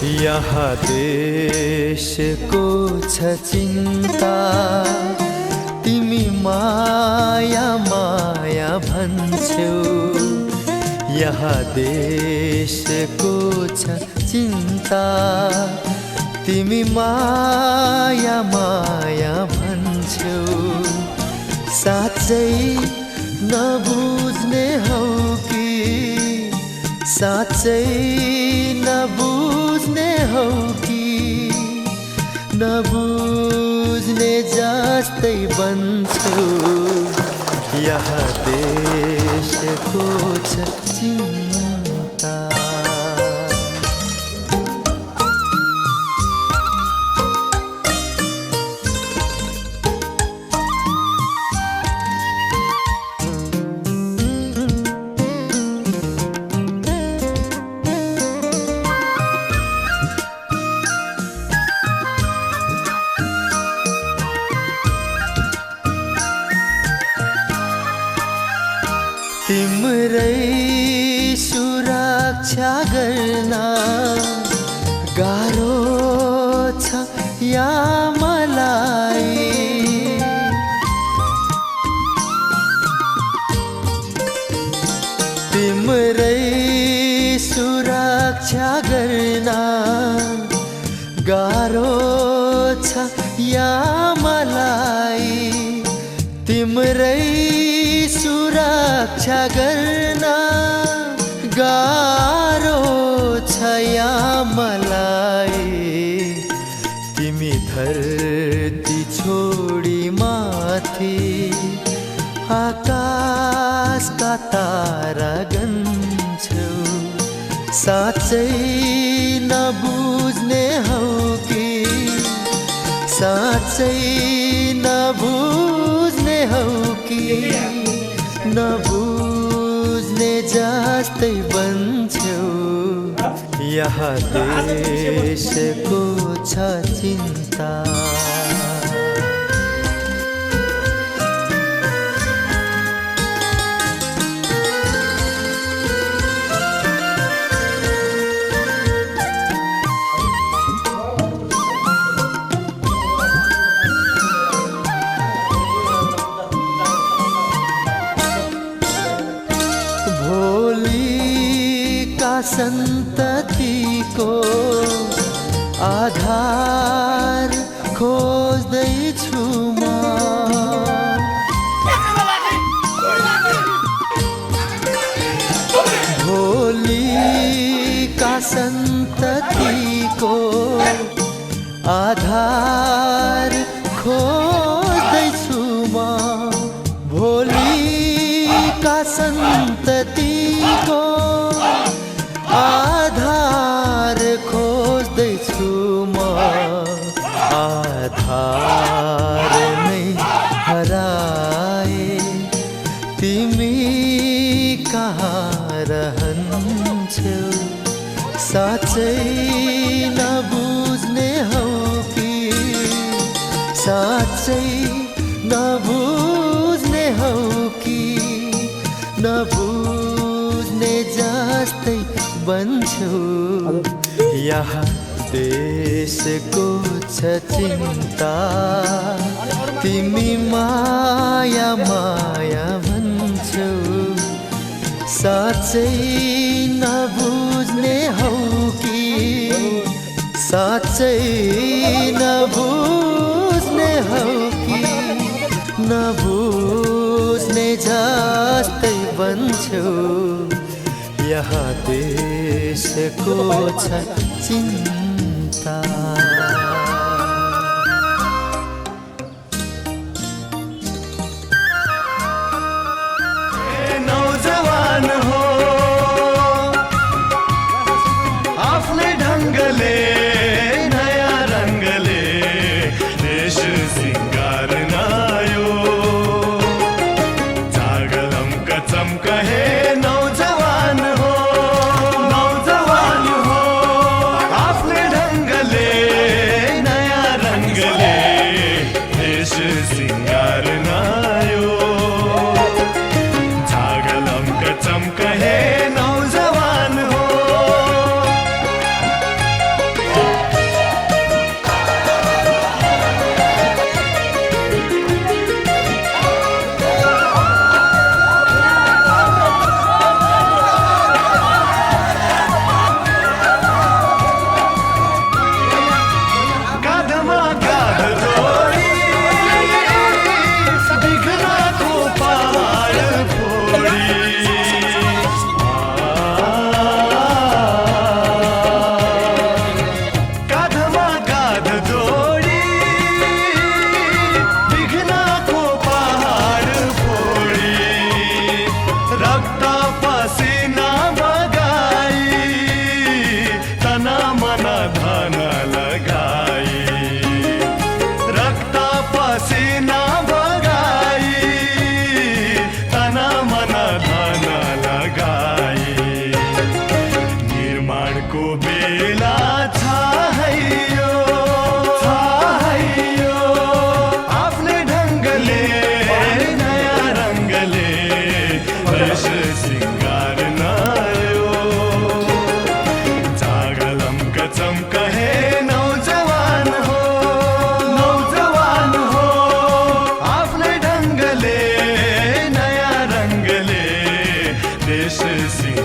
यहाँ देशको छ चिन्ता, तिमी माया माया भन्छौ। यहाँ देशको छ चिन्ता, तिमी माया माया भन्छौ। साँच्चै नबुझ्ने हौ कि, साँच्चै नबुझ्ने हौ कि, नबुझ्ने जस्तै बन्छौ। यहाँ देशको छ चिन्ता। तिम्रै सुरक्षा गर्न गाह्रो छ या मलाई। तिम्रै सुरक्षा गर्न गाह्रो छ या मलाई। तिम्रै सुरक्षा गर्न गाह्रो छ या मलाई। तिमी धरती छोडी माथि आकाशका तारा गन्छौ। साँच्चै नबुझ्ने हौ कि, साँच्चै नबुझ्ने हौ कि, नबुझ्ने जस्तै बन्छौ। यहाँ देशको छ चिन्ता। भोलिका सन्ततिको आधार खोज्दैछु म। भोलिका सन्ततिको आधार खोज्दैछु म। भोलिका सन्ततिको आधार खोज्दैछु म। आधार नै हराए तिमी कहाँ रहन्छौ। साँच्चै नबुझ्ने हौ कि, साँच्चै नबुझ्ने हौ कि, नबुझ्ने जस्तै बन्छौ। यहाँ देशको छ चिन्ता, तिमी माया माया भन्छौ। साँच्चै नबुझ्ने हौ कि, साँच्चै नबुझ्ने हौ कि, नबुझ्ने जस्तै बन्छौ। यहाँ देशको छ चिन्ता। नौजवान हो आफ्नै ढङ्गले नयाँ रङ्गले देश सिङ्गार्न आयो। जागलम्क चम्क हे नौजवान हो, नौजवान हो आफ्नै ढङ्गले धाना लगाई रक्ता पसीना बगाई तना मना धाना लगाई निर्माणको बेला छायो आफ्नै ढङ्गले नयाँ रङ्गले देश सिङ्गार नयो जागलम्क चम्क हे नौजवान हो आफ्नै ढङ्गले नयाँ रङ्गले देश सिङ्गार